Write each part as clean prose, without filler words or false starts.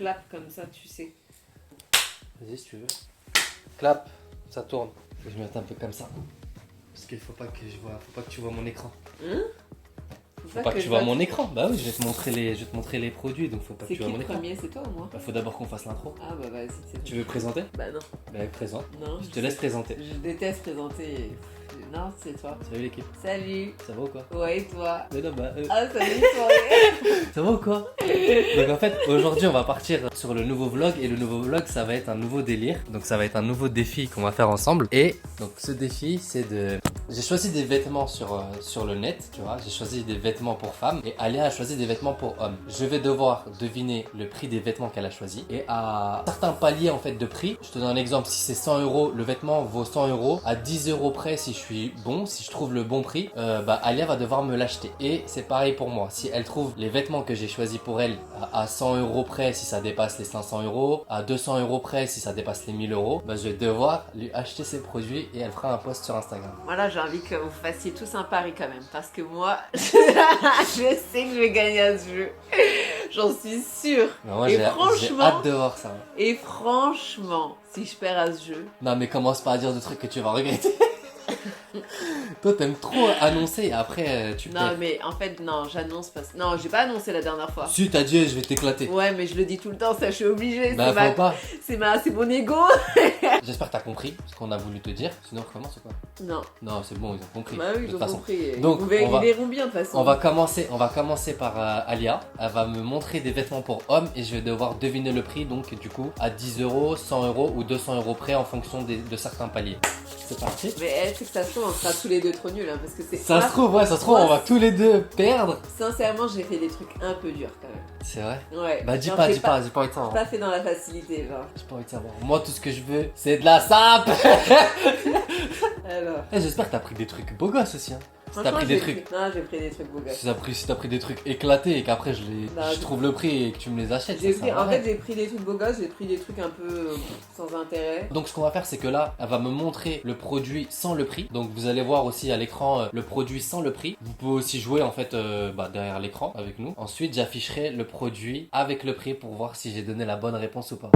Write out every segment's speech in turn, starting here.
clap comme ça, tu sais. Vas-y si tu veux. Clap, ça tourne. Je vais mettre un peu comme ça. Parce qu'il faut pas que tu vois mon écran. Faut pas que tu vois mon écran. Bah oui, je vais te montrer les produits, donc faut pas que tu vois mon écran. C'est qui le premier, c'est toi ou moi? Bah, faut d'abord qu'on fasse l'intro. Ah bah vas-y, c'est Tu veux présenter? Bah non. Bah présente. Non. Je te laisse présenter. Je déteste présenter. Non, c'est toi. Salut l'équipe. Salut. Ça va ou quoi? Ouais, et toi? Mais non, bah. Ah, salut, soirée. Ça va ou quoi? Donc en fait, aujourd'hui on va partir sur le nouveau vlog et le nouveau vlog ça va être un nouveau délire. Donc ça va être un nouveau défi qu'on va faire ensemble. Et donc ce défi c'est de... J'ai choisi des vêtements sur le net, tu vois. J'ai choisi des vêtements pour femmes et Alia a choisi des vêtements pour hommes. Je vais devoir deviner le prix des vêtements qu'elle a choisi. Et à certains paliers en fait de prix, je te donne un exemple, si c'est 100 €, le vêtement vaut 100 €. À 10 € près, si je suis bon, si je trouve le bon prix, bah Alia va devoir me l'acheter. Et c'est pareil pour moi. Si elle trouve les vêtements que j'ai choisis pour elle à 100 € près, si ça dépasse les 500 €, à 200 € près, si ça dépasse les 1000 €, bah je vais devoir lui acheter ses produits et elle fera un post sur Instagram. Voilà, j'ai envie que vous fassiez tous un pari quand même. Parce que moi, je sais que je vais gagner à ce jeu. J'en suis sûre. Moi, et j'ai franchement, hâte de voir ça. Et franchement, si je perds à ce jeu... Non mais commence pas à dire de trucs que tu vas regretter. Toi t'aimes trop annoncer et après tu perds. Non mais en fait non, j'annonce pas. Non, j'ai pas annoncé la dernière fois. Si t'as dit je vais t'éclater. Ouais mais je le dis tout le temps, ça je suis obligée. Bah faut pas. C'est mon ego. J'espère que t'as compris ce qu'on a voulu te dire. Sinon on recommence ou quoi? Non. Non c'est bon, ils ont compris. Bah oui, ils ont compris. Donc ils verront bien de toute façon. On va commencer par Alia. Elle va me montrer des vêtements pour hommes et je vais devoir deviner le prix. Donc du coup à 10 €, 100 € ou 200 € près en fonction de certains paliers. C'est parti. Mais elle, c'est que ça se trouve, on sera tous les deux trop nuls, hein, parce que c'est... Ça se trouve, on va tous les deux perdre. Sincèrement, j'ai fait des trucs un peu durs quand même. C'est vrai? Ouais. Bah dis pas envie de savoir. J'ai pas fait dans la facilité, genre. J'ai pas envie de savoir. Moi, tout ce que je veux, c'est de la sape. Alors. J'espère que t'as pris des trucs beaux gosses aussi, hein. Si t'as pris des trucs. Non, j'ai pris des trucs beaux gosses. Si t'as pris des trucs éclatés et qu'après je trouve le prix et que tu me les achètes. En fait, j'ai pris des trucs beaux gosses, j'ai pris des trucs un peu sans intérêt. Donc, ce qu'on va faire, c'est que là, elle va me montrer le produit sans le prix. Donc, vous allez voir aussi à l'écran le produit sans le prix. Vous pouvez aussi jouer en fait derrière l'écran avec nous. Ensuite, j'afficherai le produit avec le prix pour voir si j'ai donné la bonne réponse ou pas.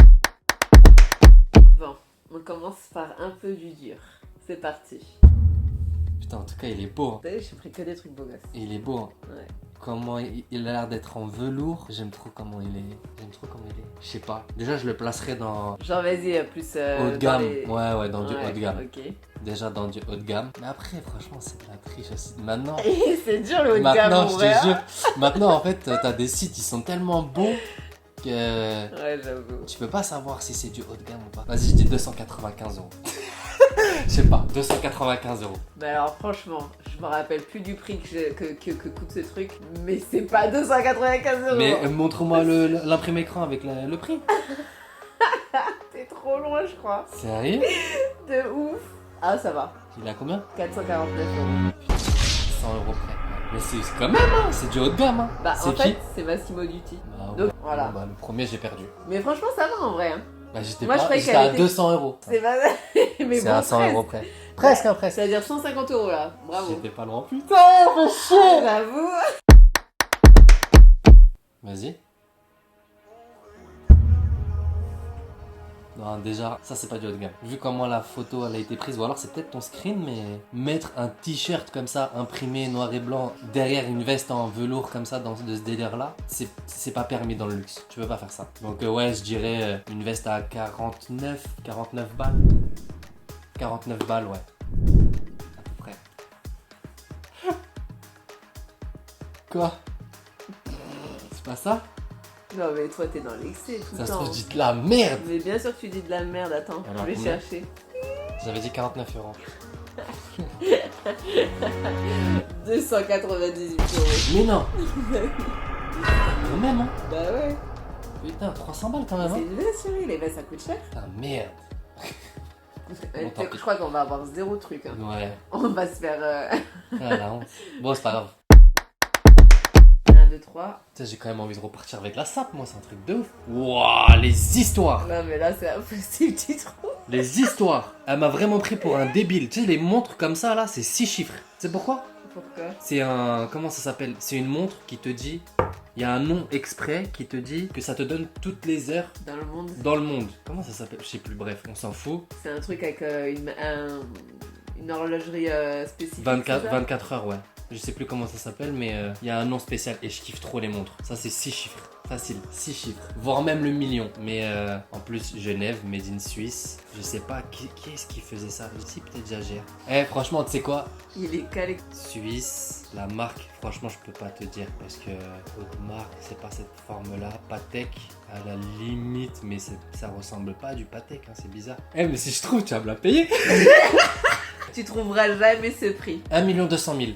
Bon, on commence par un peu du dur. C'est parti. Putain, en tout cas, il est beau. Hein. T'as vu, j'ai pris que des trucs beaux gosses. Il est beau. Hein. Ouais. Comment il a l'air d'être en velours. J'aime trop comment il est. Je sais pas. Déjà, je le placerai dans... Genre, vas-y, plus... haut de gamme. Ouais, dans du haut de gamme. Ok. Déjà dans du haut de gamme. Mais après, franchement, c'est de la triche aussi. Maintenant... c'est dur le haut de gamme, maintenant, je te jure. Maintenant, en fait, t'as des sites, ils sont tellement beaux que... Ouais, j'avoue. Tu peux pas savoir si c'est du haut de gamme ou pas. Vas-y, je dis 295 €. Je sais pas, 295 €. Bah alors franchement, je me rappelle plus du prix que coûte ce truc, mais c'est pas 295 €. Mais montre-moi l'imprimé écran avec le prix. T'es trop loin, je crois. Sérieux? De ouf. Ah, ça va. Il a combien? 449 €. 100 € près. Mais c'est quand même, hein, c'est du haut de gamme. Hein. Bah c'est en qui? fait, c'est Massimo Dutti. Bah, Donc voilà. Bon, bah, le premier, j'ai perdu. Mais franchement, ça va en vrai. Hein. Bah, j'étais Moi, je croyais à qu'elle 200 €. C'est pas... mais C'est bon, à 100 presque. € près. Presque, hein, presque. C'est-à-dire 150 € là. Bravo. J'étais pas loin. Putain, fais chier. J'avoue. Vas-y. Non, déjà, ça c'est pas du haut de gamme. Vu comment la photo elle a été prise, ou alors c'est peut-être ton screen, mais mettre un t-shirt comme ça, imprimé noir et blanc, derrière une veste en velours comme ça, dans ce délire-là, c'est pas permis dans le luxe. Tu peux pas faire ça. Donc ouais, je dirais une veste à 49 balles. 49 balles, ouais. À peu près. Quoi? C'est pas ça? Non mais toi t'es dans l'excès tout le Ça se temps. trouve, je dis de la merde. Mais bien sûr que tu dis de la merde, attends, Alors, je vais combien? chercher. J'avais dit 49 €. 298 €. Mais non. Quand même, hein. Bah ouais. Putain, 300 balles quand même, C'est hein. une veste chérie, les vestes ça coûte cher. Putain, merde. tant pis. Je crois qu'on va avoir zéro truc. Hein. Ouais. On va se faire... Ah, la honte. Bon, c'est pas grave. 1, 2, 3. Tu sais, j'ai quand même envie de repartir avec la sape, moi, c'est un truc de ouf. Wouah, les histoires. Non mais là c'est impossible, tu trouves. Les histoires. Elle m'a vraiment pris pour un débile. Tu sais, les montres comme ça, là, c'est 6 chiffres. Tu sais pourquoi? Pourquoi? C'est un... Comment ça s'appelle? C'est une montre qui te dit... Il y a un nom exprès qui te dit que ça te donne toutes les heures Dans le monde. dans le monde. Comment ça s'appelle? Je sais plus, bref, on s'en fout. C'est un truc avec une horlogerie spécifique. 24 heures, ouais. Je sais plus comment ça s'appelle, mais il y a un nom spécial et je kiffe trop les montres. Ça, c'est 6 chiffres. Facile, 6 chiffres. Voire même le million. Mais en plus, Genève, made in Suisse. Je sais pas qui est-ce qui faisait ça. Ici, peut-être Jager. Franchement, tu sais quoi? Il est calé. Suisse, la marque, franchement, je peux pas te dire parce que haute marque, c'est pas cette forme-là. Patek, à la limite, mais ça ressemble pas à du Patek, hein, c'est bizarre. Mais si je trouve, tu vas me la payer. Tu trouveras jamais ce prix. 1 200 000.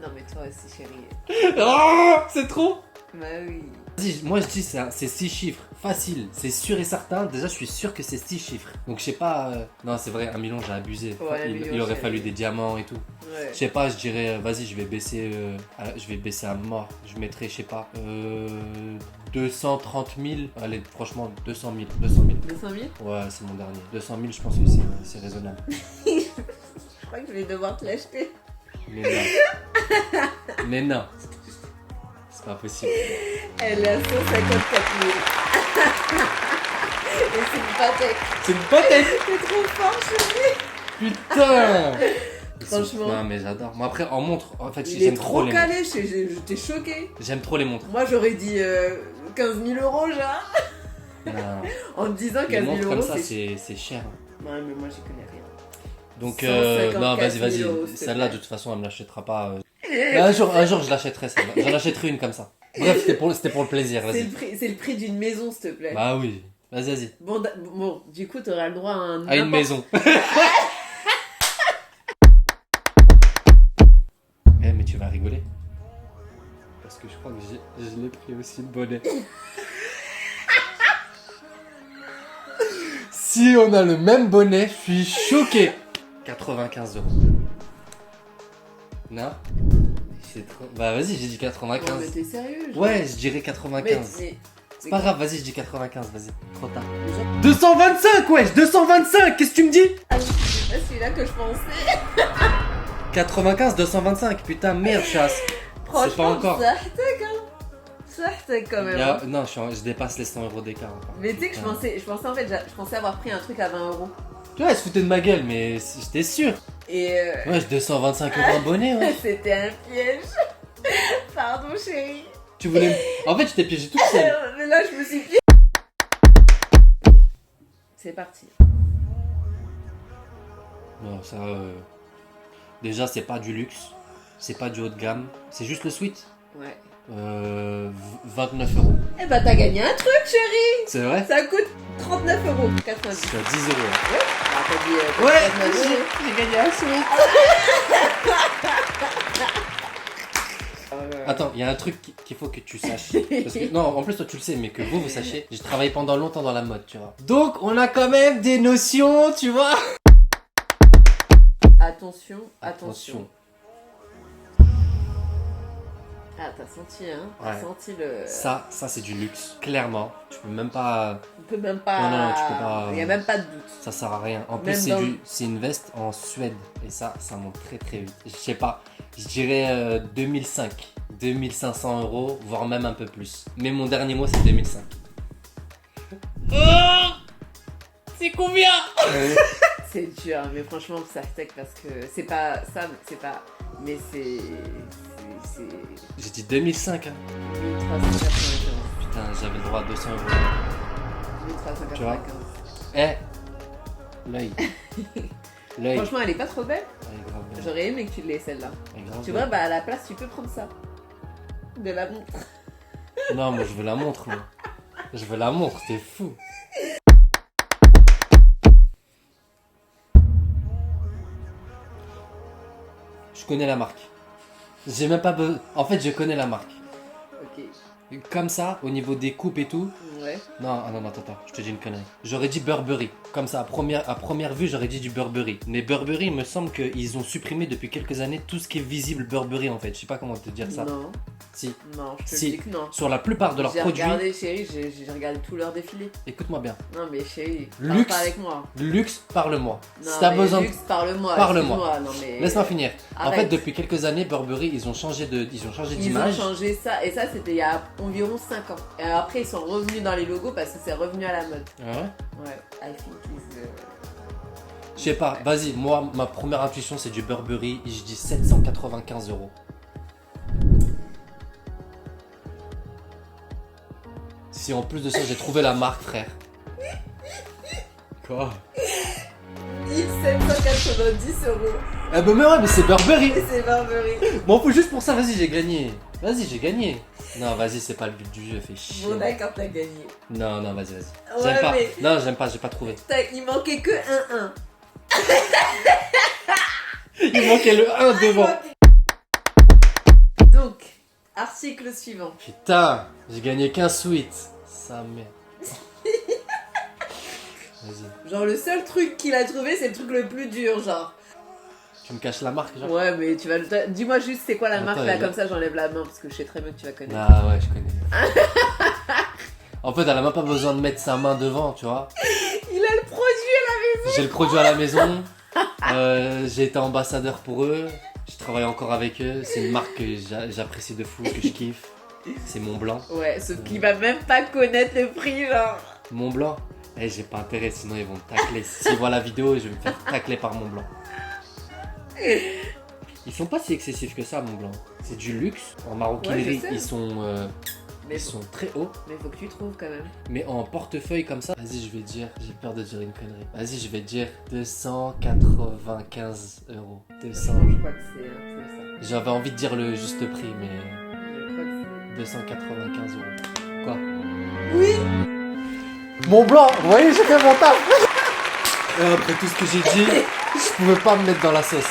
Non mais toi aussi chérie. Oh, c'est trop. Bah oui. Vas-y, moi je dis c'est 6 chiffres, facile, c'est sûr et certain. Déjà, je suis sûr que c'est 6 chiffres. Donc je sais pas. Non, c'est vrai, 1 million, j'ai abusé. Ouais, il aurait fallu des diamants et tout. Ouais. Je sais pas, je dirais, vas-y, je vais baisser à mort. Je mettrais, je sais pas, 230 000. Allez, franchement, 200 000. 200 000. 200 000? Ouais, c'est mon dernier. 200 000, je pense que c'est raisonnable. Je crois que je vais devoir te l'acheter. Mais non. Mais non. C'est pas possible. Elle est à 154 000. Et c'est une Patek. C'est une Patek. T'es trop fort chérie. Putain. Franchement. Non mais j'adore. Moi après en montre, en fait Il j'aime est trop trop les calé, j'étais choquée. montres. J'aime trop les montres. Moi j'aurais dit 15 000 euros genre. Non. En te disant Les 15 000 montres comme euros ça c'est... c'est cher. Ouais mais moi j'y connais rien. Donc 154 non 000 vas-y. euros, s'il te Celle-là plaît. de toute façon elle me l'achètera pas. Mais un jour je l'achèterai celle-là. J'en achèterai une comme ça. Bref c'était pour le plaisir, vas-y. C'est le prix d'une maison s'il te plaît. Bah oui. Vas-y. Bon, du coup t'auras le droit à un... À une maison. Mais tu vas rigoler. Parce que je crois que je l'ai pris aussi le bonnet. Si on a le même bonnet, je suis choqué. 95 euros. Non? C'est trop... Bah vas-y, j'ai dit Non 95. mais t'es sérieux genre. Ouais, je dirais Mais 95. C'est pas grave, vas-y, je dis 95, vas-y. Trop tard. Déjà... 225, wesh, 225, qu'est-ce que tu me dis? Ah, c'est pas celui-là que je pensais. 95, 225, putain, merde, chasse. Franchement, C'est pas encore. ça quand même. Non, je dépasse les 100 euros d'écart encore. Mais tu sais que je pensais en fait, je pensais avoir pris un truc à 20 euros. Tu vois, elle se foutait de ma gueule, mais j'étais sûr. Et Ouais, 225 euros un bonnet, ouais. c'était un piège. Pardon chérie. Tu voulais. En fait, je t'ai piégé toute seule. Mais là je me suis piégée. C'est parti. Non, ça. Déjà, c'est pas du luxe. C'est pas du haut de gamme. C'est juste le suite. Ouais. 29 euros. Eh bah t'as gagné un truc chérie. C'est vrai? Ça coûte 39 euros. 90. C'est à 10 euros. Ouais. Bah, t'as dit, Ouais, 39 euros. j'ai gagné un suite. Attends, il y a un truc qu'il faut que tu saches. Parce que, non, en plus, toi tu le sais, mais que vous sachiez, j'ai travaillé pendant longtemps dans la mode, tu vois. Donc, on a quand même des notions, tu vois. Attention. Ah, t'as senti, hein? T'as Ouais. senti le. Ça c'est du luxe, clairement. Tu peux même pas. On peut même pas. Non, tu peux pas. Il y a même pas de doute. Ça sert à rien. En plus, Même c'est une veste en Suède. Et ça monte très très vite. Je sais pas, je dirais 2005. 2500 euros, voire même un peu plus. Mais mon dernier mot, c'est 2005. C'est combien? C'est dur, mais franchement, ça tech parce que c'est pas ça, c'est pas. Mais c'est. J'ai dit 2005, hein. 1395. Putain, j'avais le droit à 200 euros. 1395. L'œil. L'œil. Franchement, elle est pas trop belle. Elle est grave belle. J'aurais aimé que tu l'aies celle-là. Elle est grave Tu belle. vois, bah à la place, tu peux prendre ça. De la montre. Non, moi je veux la montre, moi. Je veux la montre, t'es fou. Je connais la marque. J'ai même pas besoin. En fait, je connais la marque. Ok. Comme ça, au niveau des coupes et tout. Ouais. Non, attends, je te dis une connerie. J'aurais dit Burberry. Comme ça, à première vue, j'aurais dit du Burberry. Mais Burberry, il me semble qu'ils ont supprimé depuis quelques années tout ce qui est visible Burberry en fait. Je sais pas comment te dire ça. Non. Si. Non, je te Si. le dis que non. Sur la plupart de leurs produits. J'ai regardé, chérie, j'ai regardé tout leur défilé. Écoute-moi bien. Non, mais chérie, Luxe. parle pas avec moi. Luxe, parle-moi. Non, Si t'as mais besoin. Luxe, parle-moi. Parle-moi. excuse-moi, non, mais... Laisse-moi finir. En Arrête. fait, depuis quelques années, Burberry, ils ont changé Ils ont d'image. changé ça, et ça c'était il y a environ 5 ans. Et après ils sont revenus dans les logos parce que c'est revenu à la mode. Ah ouais. Ouais, I think is... Je sais pas, vas-y, moi, ma première intuition, c'est du Burberry. Je dis 795 €. Si en plus de ça, j'ai trouvé la marque, frère. Quoi? 1790 €. Eh ben, mais ouais, mais c'est Burberry. Et c'est Burberry. Bon, faut juste pour ça, vas-y, j'ai gagné. Vas-y, j'ai gagné. Non, vas-y, c'est pas le but du jeu, fais chier. Bon d'accord, t'as gagné. Non, non, vas-y. Ouais, J'aime pas. mais- Non, j'aime pas, j'ai pas trouvé. Il manquait que 1-1. Il manquait le 1 devant. Donc, article suivant. Putain, j'ai gagné qu'un sweat. Sa mère. Vas-y. Genre le seul truc qu'il a trouvé c'est le truc le plus dur genre. Tu me caches la marque, genre? Ouais mais tu vas... Dis-moi juste c'est quoi la Attends, marque là il a- comme ça j'enlève la main parce que je sais très bien que tu vas connaître. Ah ouais, je connais. En fait, elle a même pas besoin de mettre sa main devant, tu vois. Il a le produit. J'ai le produit à la maison. J'ai été ambassadeur pour eux. Je travaille encore avec eux. C'est une marque que j'apprécie de fou, que je kiffe. C'est Montblanc. Ouais, sauf qu'il va même pas connaître le prix genre. Montblanc. Eh, j'ai pas intérêt, sinon ils vont me tacler. S'ils voient la vidéo, je vais me faire tacler par Montblanc. Ils sont pas si excessifs que ça, Montblanc. C'est du luxe. En maroquinerie, Ouais, je sais. ils sont très hauts. Mais faut que tu trouves quand même. Mais en portefeuille comme ça, vas-y, je vais dire, j'ai peur de dire une connerie. Vas-y, je vais dire 295 €. 200. Je crois que c'est un peu ça. J'avais envie de dire le juste prix, mais Je crois que 295 €. Quoi? c'est... Oui. Mont Blanc, vous voyez, j'ai fait mon taf. Et après tout ce que j'ai dit, je pouvais pas me mettre dans la sauce.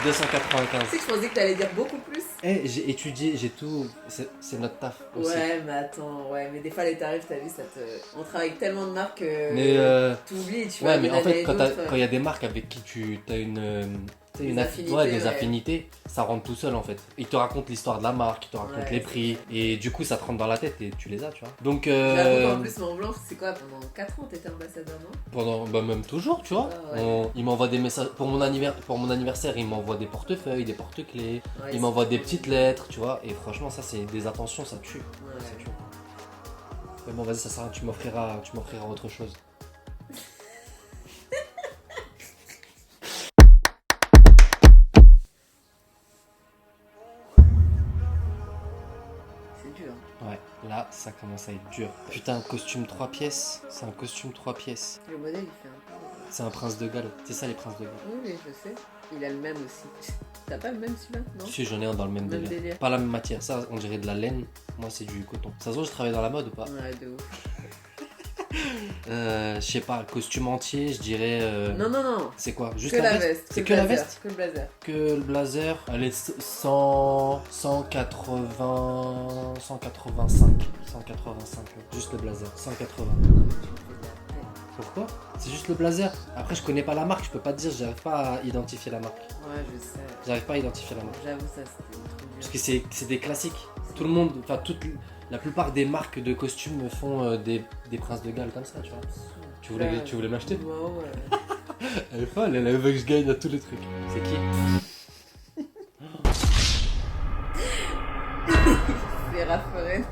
295. Tu sais que je pensais que t'allais dire beaucoup plus. Eh, j'ai étudié, j'ai tout. C'est notre taf aussi. Ouais mais attends, ouais mais des fois les tarifs t'as vu ça te... On travaille avec tellement de marques que Mais t'oublies tu ouais, vois. mais d'une en fait, année à quand une il y a autre. des marques avec qui tu as Des affinités, ouais, des ouais. affinités, ça rentre tout seul en fait. Ils te racontent l'histoire de la marque, ils te racontent Ouais, les prix, et du coup ça te rentre dans la tête et tu les as, tu vois. Donc J'avoue qu'en plus Montblanc c'est quoi pendant 4 ans t'étais ambassadeur non? pendant, bah même toujours, tu vois. Ah ouais. Ils m'envoient des messages pour mon anniversaire, ils m'envoient des portefeuilles, des porte-clés, Ouais, ils m'envoient des petites lettres, tu vois. Et franchement, ça c'est des attentions, ça tue. Ouais. Ça tue. Mais bon, vas-y, ça sert à rien, tu m'offriras autre chose. C'est dur. Ouais, là, ça commence à être dur. Putain, costume 3 pièces. C'est un costume 3 pièces. Le modèle il fait un peu... C'est un prince de Galles. C'est ça les princes de Galles. Oui, oui, je sais. Il a le même aussi. T'as pas le même celui-là, non? Si j'en ai un dans le même Même délire. délire. Pas la même matière. Ça, on dirait de la laine. Moi, c'est du coton. Ça se voit, je travaille dans la mode ou pas? Ouais, de ouf. Je sais pas, costume entier, je dirais. Non, non, non. C'est quoi? Juste Que la la veste? veste. C'est le que la blazer, veste? Que le blazer. Que le blazer, elle est 185. 185. Juste le blazer. 180. Pourquoi? C'est juste le blazer. Après, je connais pas la marque, je peux pas te dire, j'arrive pas à identifier la marque. Ouais, je sais. J'arrive pas à identifier la marque. J'avoue, ça c'était trop Parce dur. que c'est des classiques. Tout le monde, enfin, la plupart des marques de costumes font des princes de Galles comme ça, tu vois. Tu voulais m'acheter? Ouais, ouais. Elle est folle, elle veut que je gagne à tous les trucs. C'est qui? C'est Ralph Lauren.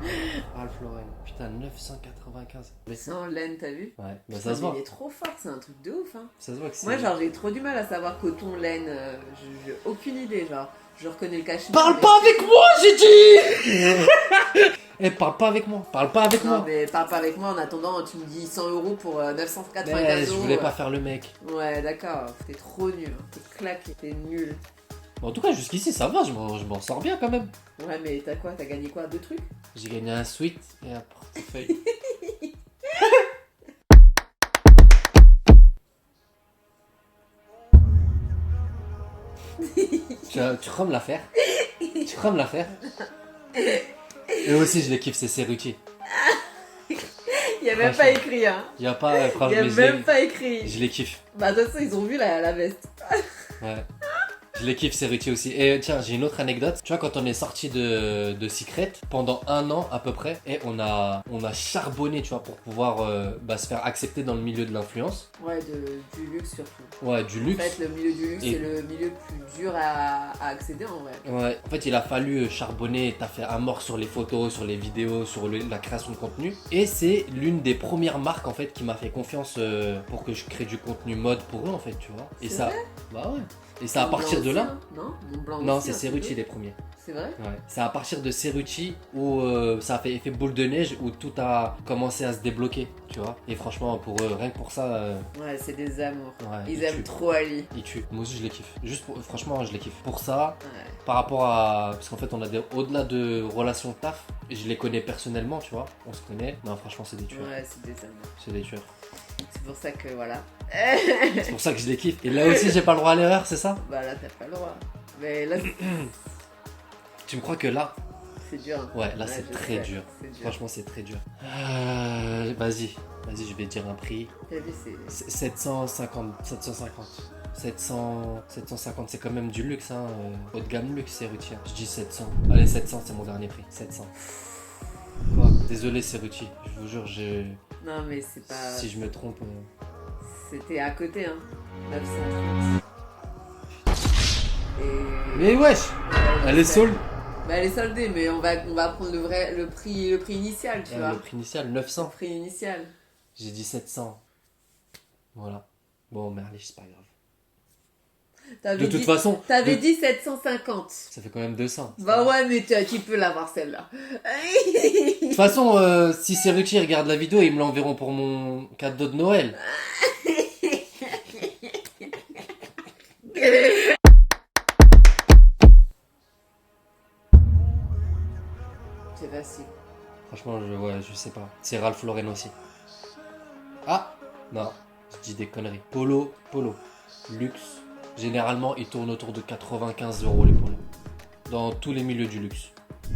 Ralph Lauren. Putain, 995. Mais Sans laine, t'as vu? ouais, bah Putain, ça se mais voit. il est trop fort, c'est un truc de ouf, hein. Ça se voit que c'est. Moi, genre, j'ai trop du mal à savoir coton, laine. J'ai aucune idée, genre. Je reconnais le cachemire. Parle mais- pas avec moi, j'ai dit. Eh, parle pas avec moi. Parle pas avec Non, moi. mais parle pas avec moi en attendant, tu me dis 100 € pour 995 Mais €. je voulais pas faire le mec. Ouais, d'accord, t'es trop nul, hein. T'es claqué, t'es nul. Bon, en tout cas, jusqu'ici, ça va, je m'en sors bien quand même. Ouais, mais t'as quoi? T'as gagné quoi? 2 trucs? J'ai gagné un sweat et un portefeuille. tu crois me la faire? Tu crois me la faire? Et aussi, je les kiffe, c'est Cerruti. Il y a même pas écrit, hein. Y a pas, Il y a franchement, même pas écrit. je les kiffe. Bah, de toute façon, ils ont vu la veste. Ouais. Je les kiffe, Cerruti aussi. Et tiens, j'ai une autre anecdote. Tu vois, quand on est sorti de Secret, pendant 1 an à peu près, et on a charbonné, tu vois, pour pouvoir se faire accepter dans le milieu de l'influence. Ouais, du luxe surtout. Ouais, du luxe. En fait, le milieu du luxe, Et- c'est le milieu plus dur à accéder en vrai. Ouais, en fait, il a fallu charbonner, t'as fait à mort sur les photos, sur les vidéos, sur la création de contenu. Et c'est l'une des premières marques, en fait, qui m'a fait confiance pour que je crée du contenu mode pour eux, en fait, tu vois. Et C'est ça, vrai bah ouais. Et c'est à Mont partir Blanc de aussi, là. hein, non Mont Blanc Non, aussi, c'est un Cerruti peu. les premiers. C'est vrai? Ouais. C'est à partir de Cerruti où ça a fait effet boule de neige, où tout a commencé à se débloquer, tu vois. Et franchement, pour eux, rien que pour ça, Ouais, c'est des amours. ouais, Ils aiment trop Ali. ils tuent. Moi aussi, je les kiffe. Franchement, je les kiffe. Pour ça, Ouais. par rapport à. Parce qu'en fait, on a au-delà de relations taf, je les connais personnellement, tu vois. On se connaît. Non, franchement, c'est des tueurs. Ouais, c'est des amours. C'est des tueurs. C'est pour ça que voilà. C'est pour ça que je les kiffe. Et là aussi, j'ai pas le droit à l'erreur, c'est ça? Bah là, t'as pas le droit. Mais là, Tu me crois que là. c'est dur. Hein. Ouais, là, c'est je très sais, dur. C'est dur. Franchement, c'est très dur. Vas-y, je vais dire un prix. T'as vu, c'est. 750. 750, c'est quand même du luxe, hein. Haut de gamme luxe, Cerruti. Je dis 700. Allez, 700, c'est mon dernier prix. 700. Quoi? Désolé, Cerruti. Je vous jure, Non, mais c'est pas. si je me trompe. C'était à côté, hein. 930. Et. Mais wesh! Elle est sold. Bah, elle est soldée, mais on va prendre le prix initial, tu vois. Le prix initial, Le 900. prix initial. J'ai dit 700. Voilà. Bon, mais allez, c'est pas grave. T'avais De toute dit- façon, T'avais de- dit 750. ça fait quand même 200. Bah ouais, mais tu peux l'avoir celle-là. De toute façon, si Cerruti regarde la vidéo, ils me l'enverront pour mon cadeau de Noël. C'est facile. Franchement, je sais pas. C'est Ralph Lauren aussi. Ah! Non, je dis des conneries. Polo. Luxe. Généralement, ils tournent autour de 95 € les polos. Dans tous les milieux du luxe.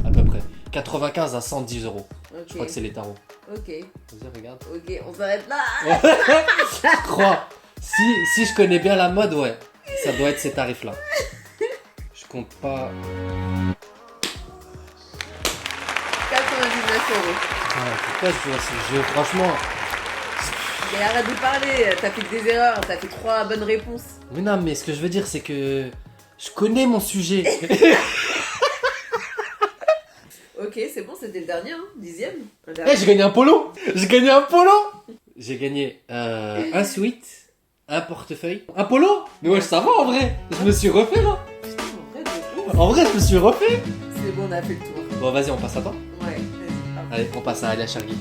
À peu près. 95 à 110 €. Ok. Je crois que c'est les tarots. Ok. Vas-y, regarde. Ok, on s'arrête là. Je crois. Si je connais bien la mode, ouais. Ça doit être ces tarifs-là. Je compte pas. 99 euros. Ah, pourquoi je vois ce jeu? Franchement. Mais arrête de parler, t'as fait que des erreurs, t'as fait 3 bonnes réponses. Mais non, mais ce que je veux dire, c'est que je connais mon sujet. Ok, c'est bon, c'était le dernier, hein. 10ème. Le Eh, dernier. j'ai gagné un polo! J'ai gagné un polo! J'ai gagné un sweat, un portefeuille, un polo! Mais ouais, ça va en vrai! Je me suis refait là! Putain, en vrai, de ouf. En vrai, je me suis refait! C'est bon, on a fait le tour. Bon, vas-y, on passe à toi. Ouais, vas-y. Allez, on passe à Alia Shargi.